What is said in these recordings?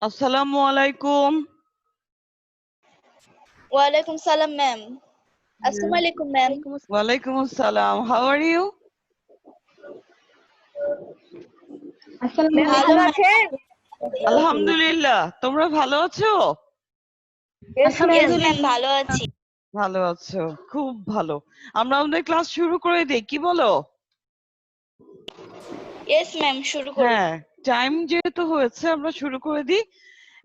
Assalamu alaikum. Walaikum salam, ma'am. Assalamu alaikum, ma'am. Walaikum assalam. How are you? ভালো আছেন? আলহামদুলিল্লাহ। তোমরা ভালো আছো? Yes, ma'am, ভালো আছি। ভালো আছো। খুব ভালো। আমরা আমাদের ক্লাস শুরু করে দেই, কি বলো? Yes, ma'am, শুরু করুন। হ্যাঁ, টাইম যেহেতু হয়েছে আমরা শুরু করে দিই।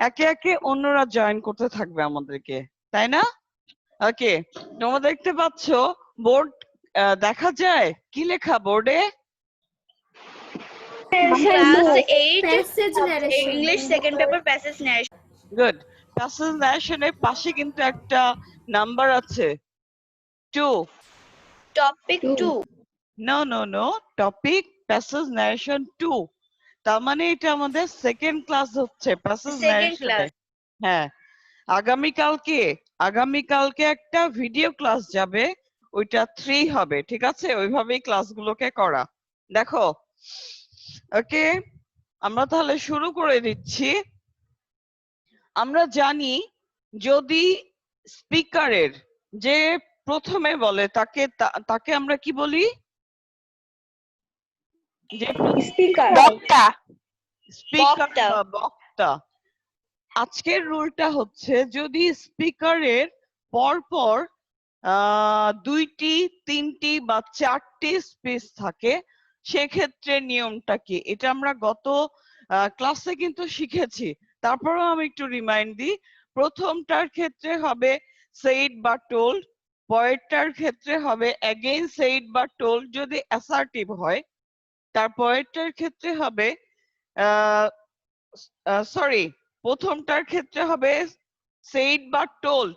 একে একে অন্যরা জয়েন করতে থাকবে আমাদেরকে, তাই না? ওকে, তোমরা দেখতে পাচ্ছো বোর্ড দেখা যায়? কি লেখা বোর্ডে? Class 8 English second paper passage narration. Good. Passage ন্যারেশনের পাশে কিন্তু একটা নাম্বার আছে 2। Topic 2. No no no, topic passage narration 2। তার মানে এটা আমাদের সেকেন্ড ক্লাস হচ্ছে প্যাসেজ Second ন্যারেশনে। class. হ্যাঁ, আগামীকালকে একটা ভিডিও ক্লাস যাবে, ওইটা 3 হবে, ঠিক আছে? ওইভাবেই ক্লাসগুলোকে করা। দেখো, ওকে, আমরা তাহলে শুরু করে দিচ্ছি। আমরা জানি যদি স্পিকারের যে প্রথমে বলে তাকে আমরা কি বলি? যে Speaker. বক্তা। স্পিকার বা বক্তা। আজকের রুলটা হচ্ছে যদি স্পিকারের পরপর 2টি 3টি বা 4টি স্পিচ থাকে সেক্ষেত্রে নিয়মটা কি? এটা আমরা গত ক্লাসে কিন্তু শিখেছি, তারপরেও আমি একটু রিমাইন্ড দিই। প্রথমটার ক্ষেত্রে হবে সেইড বা টোল্ড, পরেরটার ক্ষেত্রে হবে এগেইন সেইড বা টোল্ড যদি অ্যাসার্টিভ হয়, তারপরেরটার ক্ষেত্রে হবে সরি, প্রথমটার ক্ষেত্রে হবে সেইড বা টোল্ড,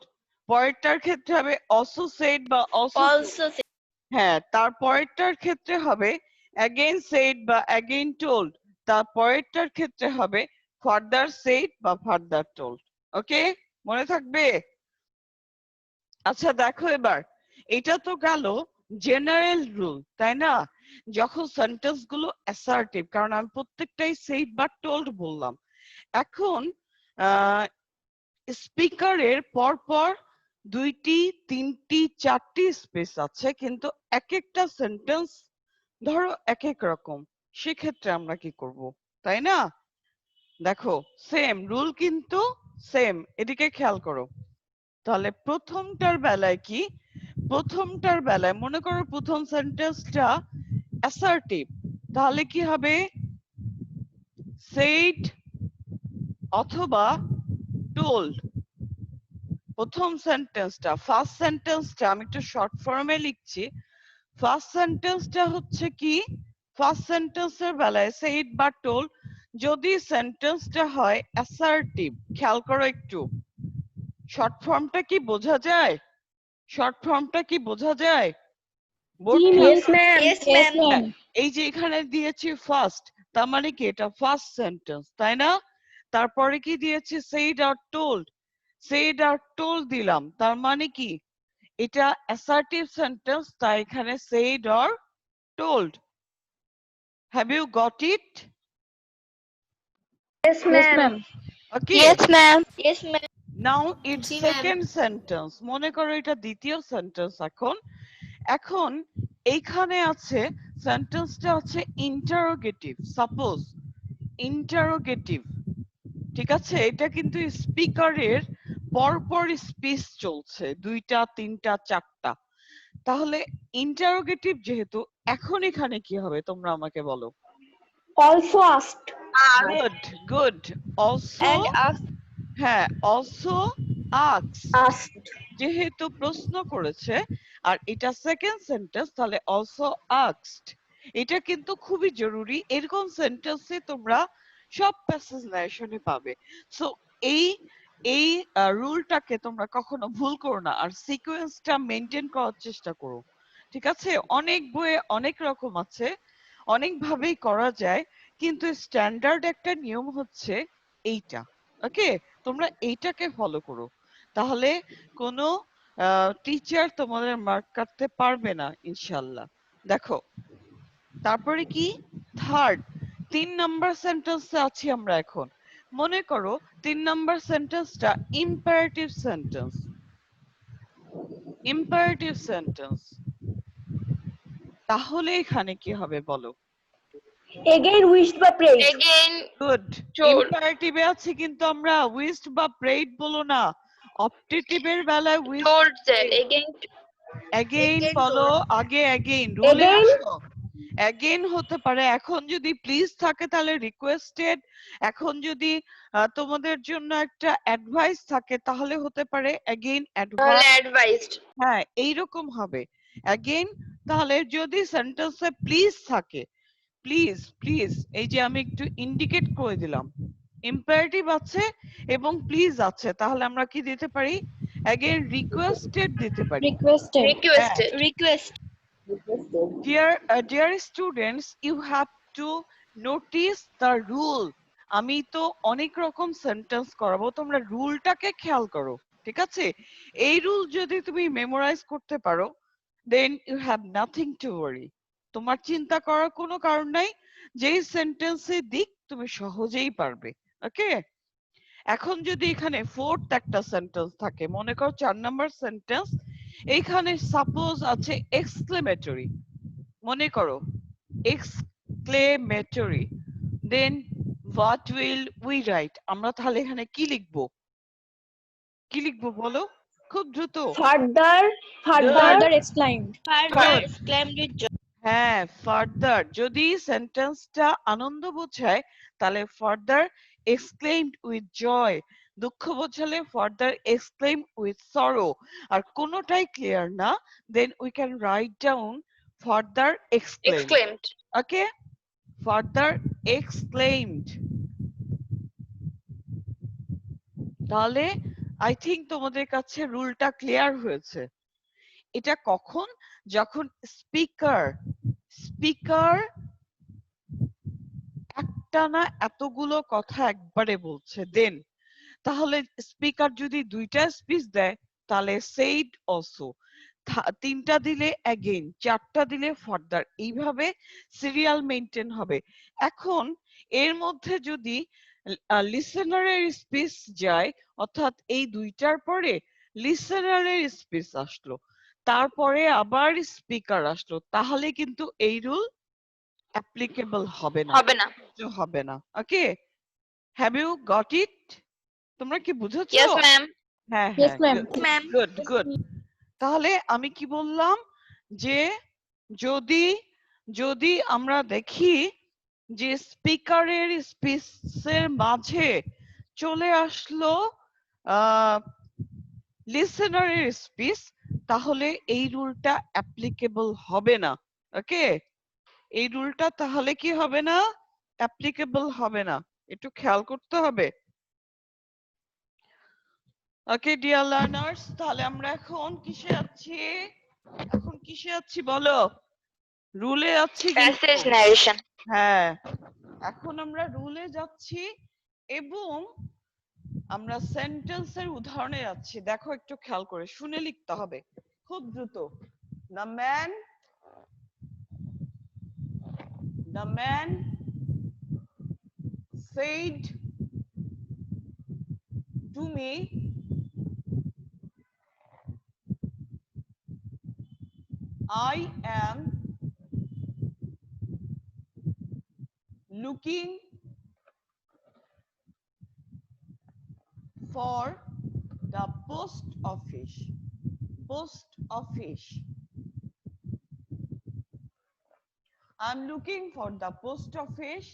পরেরটার ক্ষেত্রে হবে অলসো সেইড বা অলসো। হ্যাঁ, তারপরেরটার ক্ষেত্রে হবে অ্যাগেইন সেইড বা অ্যাগেইন টোল্ড, তারপরেরটার ক্ষেত্রে হবে ফার্দার সেইড বা ফার্দার টোল্ড। ওকে, মনে থাকবে? আচ্ছা দেখো এবার, এটা তো গেল জেনারেল রুল, তাই না? যখন সেন্টেন্স গুলো অ্যাসার্টিভ, কারণ আমি প্রত্যেকটাই সেইড বা টোল্ড বললাম। এখন স্পিকারের পরপর 2টি 3টি 4টি স্পেস আছে, কিন্তু এক একটা সেন্টেন্স ধরো এক এক রকম, সেক্ষেত্রে আমরা কি করব, তাই না? দেখো সেম রুল কিন্তু সেম, এদিকে খেয়াল করো। তাহলে প্রথমটার বেলায় কি? প্রথমটার বেলায় মনে করো প্রথম সেন্টেন্সটা অ্যাসার্টিভ, তাহলে কি হবে? সেইড অথবা টোল্ড। প্রথম সেন্টেন্সটা, ফার্স্ট সেন্টেন্সটা আমি একটু শর্ট ফর্মে লিখছি। ফার্স্ট সেন্টেন্সটা হচ্ছে কি? ফার্স্ট সেন্টেন্সের বেলায় সেইড বা টোল্ড যদি সেন্টেন্সটা হয় অ্যাসার্টিভ। খেয়াল করো একটু, শর্ট ফর্মটা কি বোঝা যায়? শর্ট ফর্মটা কি বোঝা যায়? Yes, ma'am. এই যে এখানে দিয়েছি ফার্স্ট, তার মানে কি এটা ফার্স্ট সেন্টেন্স, তাই না? তারপরে কি দিয়েছি? সেইড আর টোল্ড, সেইড আর টোল্ড দিলাম, তার মানে কি এটা অ্যাসার্টিভ সেন্টেন্স, তাই এখানে said or told. Have you got it? Yes, ma'am. Okay, Yes, ma'am. Yes, ma'am. Now it's জি, ma'am. Second sentence. মনে করো এটা দ্বিতীয় সেন্টেন্স। এখন এইখানে আছে সেন্টেন্সটা হচ্ছে ইন্টারোগেটিভ। সাপোজ ইন্টারোগেটিভ, ঠিক আছে? এটা কিন্তু স্পিকারের পরপর স্পিচ চলছে 2টা 3টা 4টা। তাহলে ইন্টারোগেটিভ যেহেতু, এখন এখানে কি হবে তোমরা আমাকে বলো? Also asked. Good good. Also, And asked. হ্যাঁ, অলসো আস্কড, Asked. যেহেতু প্রশ্ন করেছে আর এটা সেকেন্ড সেন্টেন্স, তাহলে অলসো আস্কড। এটা কিন্তু খুবই জরুরি, এরকম সেন্টেন্সে তোমরা সব প্যাসেজ ন্যারেশনে পাবে। সো এই এই রুলটাকে তোমরা কখনো ভুল করো না, আর সিকোয়েন্সটা মেনটেন করার চেষ্টা করো, ঠিক আছে? অনেক বইয়ে অনেক রকম আছে, অনেক ভাবেই করা যায়, কিন্তু স্ট্যান্ডার্ড একটা নিয়ম হচ্ছে এইটা। ওকে, তোমরা এইটাকে ফলো করো, তাহলে কোনো টিচার তোমাদের মার্ক কাটতে পারবে না ইনশাল্লাহ। দেখো তারপরে কি? থার্ড, 3 নাম্বার সেন্টেন্সে আছি আমরা এখন। মনে করো 3 নাম্বার সেন্টেন্সটা ইম্পারেটিভ সেন্টেন্স। ইম্পারেটিভ সেন্টেন্স, তাহলে এখানে কি হবে বলো? Again wished বা prayed. Again good. told. ইম্পারেটিভে আছে কিন্তু আমরা উইশড বা প্রেইড বলো না, অপটেটিভের বেলায় wish Told that. Again. Again Again বলো, told. আগে অ্যাগেইন রুলে Again? আসো। অ্যাগেইন হতে পারে, এখন যদি প্লিজ থাকে তাহলে রিকোয়েস্টেড, এখন যদি তোমাদের জন্য একটা অ্যাডভাইস থাকে তাহলে হতে পারে অ্যাগেইন তাহলে অ্যাডভাইস। advised. হ্যাঁ এইরকম হবে অ্যাগেইন। তাহলে যদি সেন্টেন্সে প্লিজ থাকে, প্লিজ প্লিজ, এই যে আমি একটু ইন্ডিকেট করে দিলাম ইম্পারেটিভ আছে এবং প্লিজ আছে, তাহলে আমরা কি দিতে পারি? অ্যাগেইন রিকোয়েস্টেড দিতে পারি। Requested. Requested. Request. Dear students, you have to notice the rule. আমি তো অনেক রকম সেন্টেন্স করাবো, তোমরা রুলটাকে খেয়াল করো, ঠিক আছে? এই রুল যদি তুমি মেমোরাইজ করতে পারো, then you have nothing to worry. তোমার চিন্তা করার কোনো কারণ নাই, যেই সেন্টেন্সে দিক তুমি সহজেই পারবে। ওকে, এখন যদি এখানে ফোর্থ একটা সেন্টেন্স থাকে, মনে করো 4 নাম্বার সেন্টেন্স, এইখানে সাপোজ আছে এক্সক্লেমেটরি, মনে করো exclamatory, then what will we write? আমরা তাহলে এখানে কি লিখবো? কি লিখবো বলো খুব দ্রুত? Further, further. Further exclaimed. Further exclaimed with joy. হ্যাঁ, ফার্দার যদি সেন্টেন্সটা আনন্দ বোঝায় তাহলে ফার্দার এক্সক্লেইমড উইথ জয়, দুঃখ বোঝালে ফার্দার এক্সক্লেইম উইথ সরো, আর কোনোটাই ক্লিয়ার না then we can write down further exclaim. Exclaimed. Okay, further exclaimed. তাহলে আই থিংক তোমাদের কাছে রুলটা ক্লিয়ার হয়েছে। এটা কখন? যখন স্পিকার একটানা এতগুলো কথা একবারে বলছে, দেন তাহলে স্পিকার যদি দুইটা স্পিচ দেয় তাহলে সেইড অলসো, তিনটা দিলে অ্যাগেইন, চারটা দিলে ফার্দার, এইভাবে সিরিয়াল মেইনটেইন হবে। এখন এর মধ্যে যদি লিসেনারের স্পিচ যায়, অর্থাৎ এই দুইটার পরে লিসেনারের স্পিচ আসলো, তারপরে আবার স্পিকার আসলো, তাহলে কিন্তু এই রুল অ্যাপ্লিকেবল হবে না, হবে না। হবে না। ওকে, হ্যাভ ইউ গট ইট? তোমরা কি বুঝেছো? Yes, ma'am. হ্যাঁ Yes, হ্যাঁ, ma'am. Ma'am. Good good. তাহলে আমি কি বললাম যে যদি যদি আমরা দেখি যে স্পিকারের স্পিচের মাঝে চলে আসলো লিসেনারের স্পিচ, তাহলে এই রুলটা অ্যাপ্লিকেবল হবে না। ওকে, এই রুলটা তাহলে কি হবে না? অ্যাপ্লিকেবল হবে না, একটু খেয়াল করতে হবে। ওকে ডিয়ার লার্নার্স, তাহলে আমরা এখন কিসে আছি? এখন কিসে আছি বলো? রুলে আছি কিন্তু। Passage narration. হ্যাঁ, এখন আমরা রুলে যাচ্ছি এবং আমরা সেন্টেন্সের উদাহরণে যাচ্ছি। দেখো একটু খেয়াল করে শুনে লিখতে হবে খুব দ্রুত। The man said to me, I am looking for the post office. Post office. I'm looking for the post office.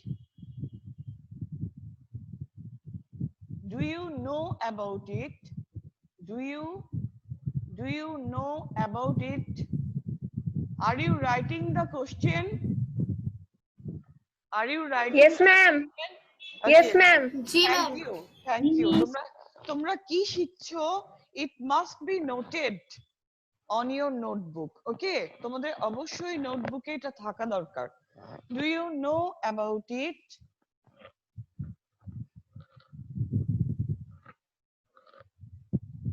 Do you know about it? Do you know about it? Are you writing the question? Are you writing? Yes, ma'am. Okay. Yes, ma'am. Thank you. Thank you. তোমরা কি শিখছো? It must be noted on your notebook. Okay? তোমাদের অবশ্যই নোটবুকে এটা থাকা দরকার। Do you know about it?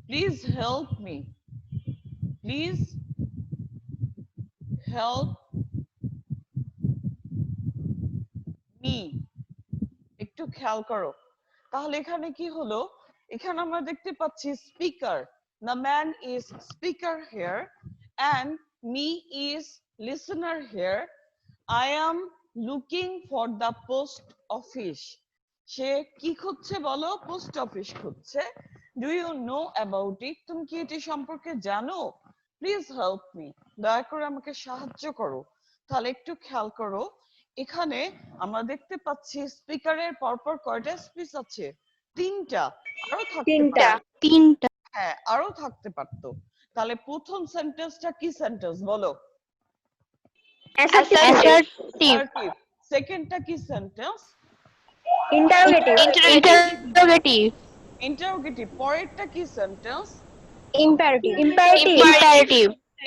Please help me. Please help me. একটু খেয়াল করো। তাহলে এখানে কি হলো, এখানে আমরা দেখতে পাচ্ছি speaker, the man is speaker here and me is listener here. I am looking for the post office. সে কি খুঁজছে বলো? পোস্ট অফিস খুঁজছে। Do you know about it? তুমি কি এটি সম্পর্কে জানো? প্লিজ হেল্প মি, দয়া করে আমাকে সাহায্য করো। তাহলে একটু খেয়াল করো, এখানে আমরা দেখতে পাচ্ছি স্পিকারের পরপর কয়টা স্পিচ আছে? তিনটা। আরো থাকতে তিনটা। পারে। হ্যাঁ, আরো থাকতে পারতো। তাহলে প্রথম সেন্টেন্সটা কি সেন্টেন্স বলো? Assertive. সেকেন্ডটা কি সেন্টেন্স? Interrogative. ইন্টারোগেটিভ। পরেরটা কি সেন্টেন্স? Imperative.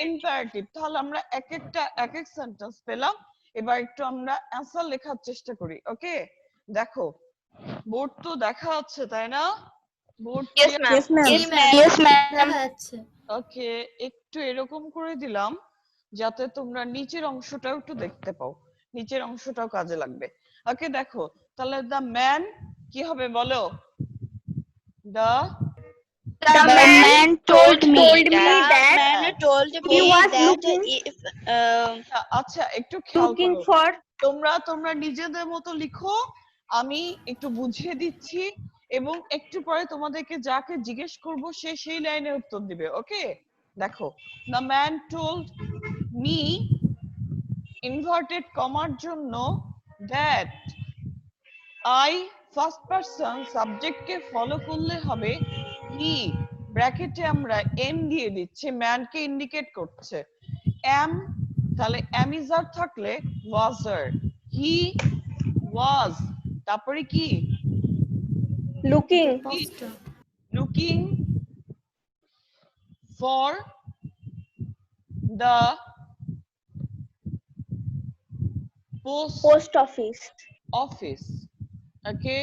ইম্পারেটিভ। তাহলে আমরা এক এক সেন্টেন্স পেলাম। এবার একটু আমরা অ্যান্সার লেখার চেষ্টা করি। ওকে, দেখো বোর্ড তো দেখা যাচ্ছে তাই না? Board Yes, ma'am. ওকে, একটু এরকম করে দিলাম যাতে তোমরা নিচের অংশটাও একটু দেখতে পাও, নিচের অংশটাও কাজে লাগবে। ওকে, দেখো তাহলে দ্য ম্যান কি হবে বলো? The The man told me that man told he me was that looking if আচ্ছা একটু খেয়াল looking করো, for তোমরা নিজেদের মতো লিখো, আমি একটু বুঝিয়ে দিচ্ছি এবং একটু পরে তোমাদেরকে যাকে জিজ্ঞেস করব সে সেই লাইনে উত্তর দিবে। ওকে, দেখো the man told me inverted কমার জন্য দ্যাট আই ফার্স্ট পারসন সাবজেক্টকে ফলো করলে হবে হি, ব্র্যাকেটে আমরা এম দিয়ে দিচ্ছি, ম্যানকে ইন্ডিকেট করছে। এম, তাহলে এম ইজ আর থাকলে ওয়াজার, হি ওয়াজ, তারপরে কি looking looking for the post office. Office. Okay,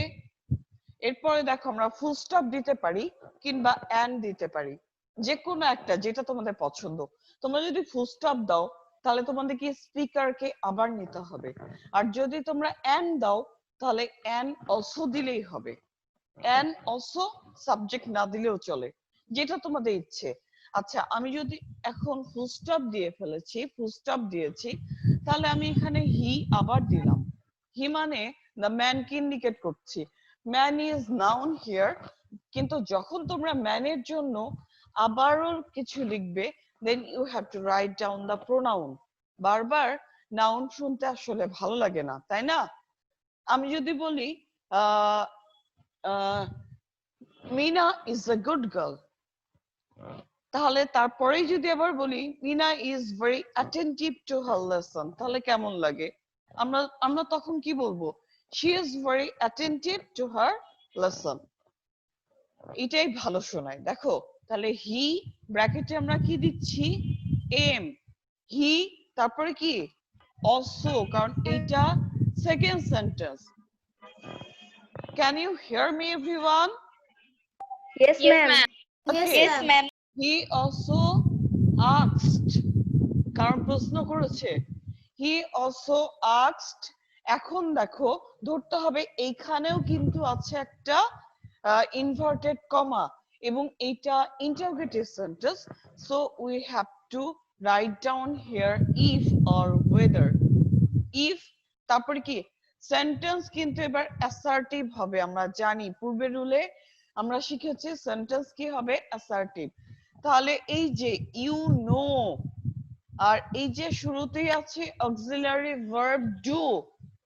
এরপরে দেখো আমরা ফুল স্টপ দিতে পারি কিংবা এন্ড দিতে পারি, যে কোনো একটা যেটা তোমাদের পছন্দ। তোমরা যদি ফুল স্টপ দাও তাহলে তোমাদেরকে স্পিকারকে আবার নিতে হবে, আর যদি তোমরা এন্ড দাও তাহলে এন্ড অলসো দিলেই হবে। এন্ড অলসো সাবজেক্ট না দিলেও চলে, যেটা তোমাদের ইচ্ছে। আচ্ছা, আমি যদি এখন ফুল স্টপ দিয়ে ফেলেছি, ফুল স্টপ দিয়েছি, তাহলে আমি এখানে হি আবার দিলাম। হি মানে দ্য ম্যানকে ইন্ডিকেট করছি, ম্যান ইজ নাউন হিয়ার। কিন্তু যখন তোমরা ম্যানের জন্য আবারও কিছু লিখবে, then you have to write down the pronoun. বারবার নাউন শুনতে আসলে ভালো লাগে না, তাই না? আমি যদি বলি Mina is a good girl, তাহলে তারপরেই যদি আবার বলি Mina is very attentive to her lesson, তাহলে কেমন লাগে? আমরা তখন কি বলবো? She is very attentive to her lesson. এটাই ভালো শোনায়। দেখো তাহলে হি ব্র্যাকেটে আমরা কি দিচ্ছি? এম, হি, তারপরে কি অলসো, কারণ এইটা second sentence. Can you hear me everyone? Yes, ma'am. yes ma'am He also asked, কারণ প্রশ্ন করেছে। He also asked, এখন দেখো ধরতে হবে এইখানেও কিন্তু আছে একটা ইনভার্টেড কমা এবং এটা interrogative sentence, so we have to write down here if or weather. If, তারপরে কি সেন্টেন্স কিন্তু এবার অ্যাসার্টিভ হবে। আমরা জানি পূর্বের রুলে আমরা শিখেছি সেন্টেন্স কি হবে? অ্যাসার্টিভ। তাহলে এই যে ইউ নো, আর এই যে শুরুতেই আছে অক্সিলারি ভার্ব ডু,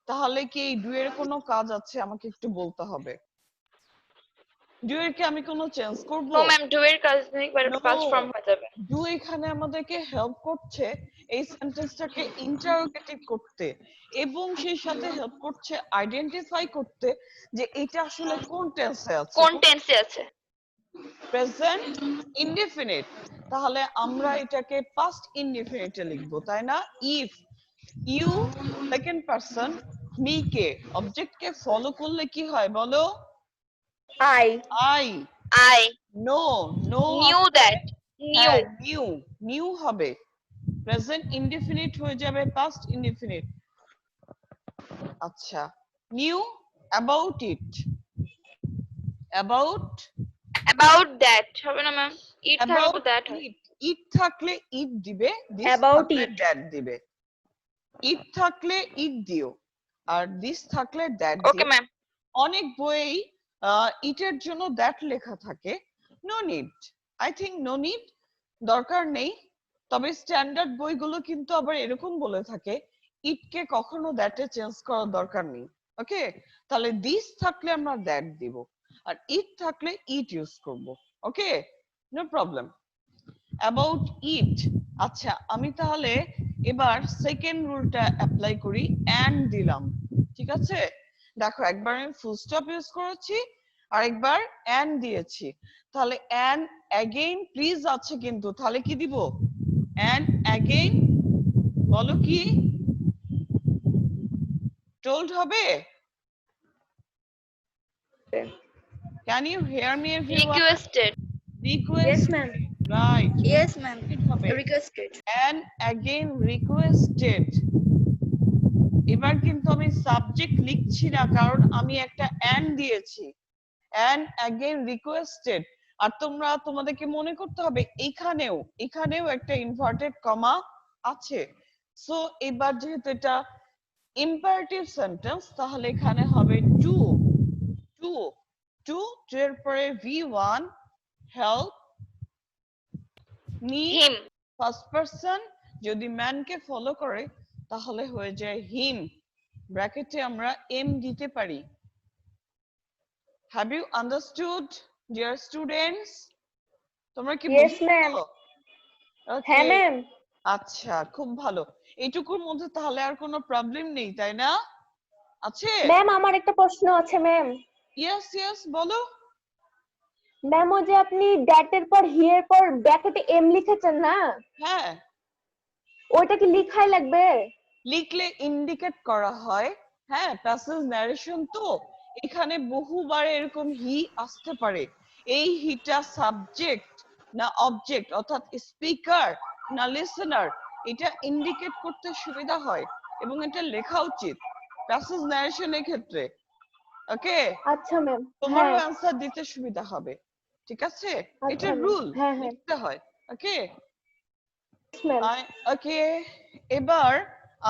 তাহলে কি এই ডু এর কোনো কাজ আছে? আমাকে একটু বলতে হবে। ডু এর কি আমি কোনো চেঞ্জ করব? no ma'am do এর কাজ নেই, but কাজ ফর্ম হয়ে যাবে। ডু এখানে আমাদেরকে হেল্প করছে এই সেন্টেন্সটাকে ইন্টারোগেটিভ করতে এবং সেই সাথে হেল্প করছে আইডেন্টিফাই করতে যে এটা আসলে কোন টেন্সে আছে। কোন টেন্সে আছে? Present indefinite. তাহলে আমরা এটাকে পাস্ট ইনডিফিনিটে লিখবো, তাই না? If you second person, me কে অবজেক্ট কে ফলো করলে কি হয় বলো? I I, I know, know knew that knew, knew হবে, প্রেজেন্ট ইনডিফিনিট হয়ে যাবে পাস্ট ইনডিফিনিট। আচ্ছা, knew about it, about that হবে না ম্যাম, ইট থাকলে about তো দ্যাট হয়। it থাকলে it দিবে, this About থাকলে it. that দিবে। it থাকলে it দিও আর this থাকলে that ওকে দিও। ম্যাম। অনেক বইয়েই ইটের জন্য দ্যাট লেখা থাকে, no need, I think no need, দরকার নেই। তবে স্ট্যান্ডার্ড বইগুলো কিন্তু আবার এরকম বলে থাকে ইটকে কখনো দ্যাটে চেঞ্জ করার দরকার নেই। ওকে, তাহলে দিস থাকলে আমরা দ্যাট দিব আর ইট থাকলে ইট ইউজ করব। ওকে, নো প্রবলেম। অ্যাবাউট ইট, আচ্ছা আমি তাহলে এবার সেকেন্ড রুলটা অ্যাপ্লাই করি, এন্ড দিলাম, ঠিক আছে? দেখো একবার আমি ফুল স্টপ ইউজ করেছি আর একবার এন্ড দিয়েছি, তাহলে এন্ড অ্যাগেইন প্লিজ আছে কিন্তু, তাহলে কি দিব? এন্ড অ্যাগেইন, বলো কি টোল্ড হবে? Can you hear me everyone? Requested. Yes, request, ma'am. Right, yes ma'am, হবে রিকোয়েস্টেড। and again requested। এবার কিন্তু আমি সাবজেক্ট লিখছি না কারণ আমি একটা and দিয়েছি, and again requested। আর তোমরা তোমাদেরকে মনে করতে হবে এখানেও একটা ইনভার্টেড কমা আছে। সো এবার যেহেতু এটা ইম্পারেটিভ সেন্টেন্স তাহলে এখানে হবে টু, টু, টু এর পরে V1 হেল্প মি হিম। ফার্স্ট পারসন, যদি ম্যান কে ফলো করে তাহলে হয়ে যায় হিম, ব্র্যাকেটে আমরা এম দিতে পারি। Have you understood dear students? তোমরা কি Yes, বুঝছো? ma'am. ওকে, হ্যাঁ ম্যাম। আচ্ছা খুব ভালো। এইটুকুর মধ্যে তাহলে আর কোনো প্রবলেম নেই তাই না? আছে? ম্যাম আমার একটা প্রশ্ন আছে ম্যাম। ইয়েস ইয়েস বলো। ম্যাম ওই যে আপনি দ্যাট এর পর হি এর পর ব্র্যাকেটে এম লিখেছেন না, হ্যাঁ, ওইটা কি লিখাই লাগবে? লিখলে ইন্ডিকেট করা হয়। হ্যাঁ, প্যাসেজ ন্যারেশন তো এখানে বহুবার এরকম হি আসতে পারে। এই হিটা সাবজেক্ট না অবজেক্ট, অর্থাৎ স্পিকার না লিসেনার, এটা ইন্ডিকেট করতে সুবিধা হয় এবং এটা লেখা উচিত প্যাসেজ ন্যারেশনের ক্ষেত্রে। ওকে, আচ্ছা ম্যাম। তোমারও হ্যাঁ অ্যান্সার দিতে সুবিধা হবে, ঠিক আছে? এটা আচ্ছা ম্যাম। রুল, হ্যাঁ হ্যাঁ লিখতে হয়। ওকে, ম্যাম। ওকে, এবার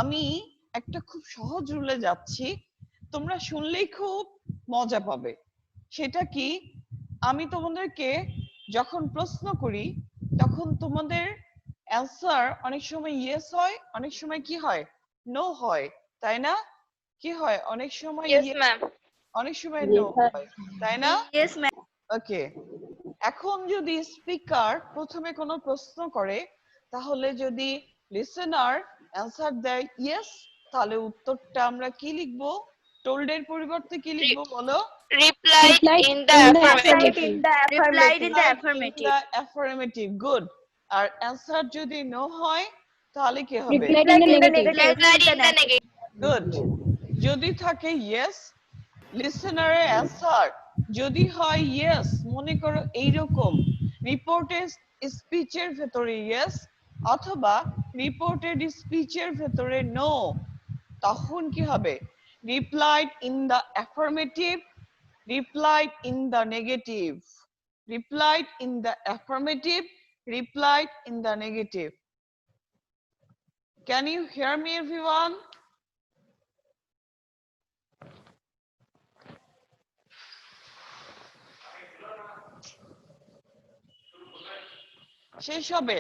আমি একটা খুব সহজ রুলে যাচ্ছি, তোমরা শুনলেই খুব মজা পাবে। সেটা কি, আমি তোমাদেরকে যখন প্রশ্ন করি তখন তোমাদের অ্যান্সার অনেক সময় ইয়েস হয়, অনেক সময় কি হয়, নো হয়, তাই না? কি হয়, অনেক সময় ইয়েস yes, ম্যাম। অনেক সময় নো হয়, তাই না? Yes ma'am. ওকে, এখন যদি স্পিকার প্রথমে কোনো প্রশ্ন করে তাহলে যদি লিসেনার অ্যান্সার দেয় ইয়েস, তাহলে উত্তরটা আমরা কি লিখবো? টোল্ড এর পরিবর্তে কি লিখবো বলো? Replied in the affirmative. Replied in the replied in the affirmative. Affirmative. Affirmative, good. আর অ্যান্সার যদি নো হয় তাহলে কি হবে? Replied in the negative. Replied in the negative. Good. যদি থাকে ইয়েস, লিসেনারের অ্যান্সার যদি হয় ইয়েস, মনে করো এইরকম রিপোর্টেড স্পিচের ভেতরে ইয়েস অথবা রিপোর্টেড স্পিচের ভেতরে নো, তখন কি হবে? Replied in the affirmative, replied in the negative, replied in the affirmative, replied in the negative. Can you hear me everyone? শেষ হবে।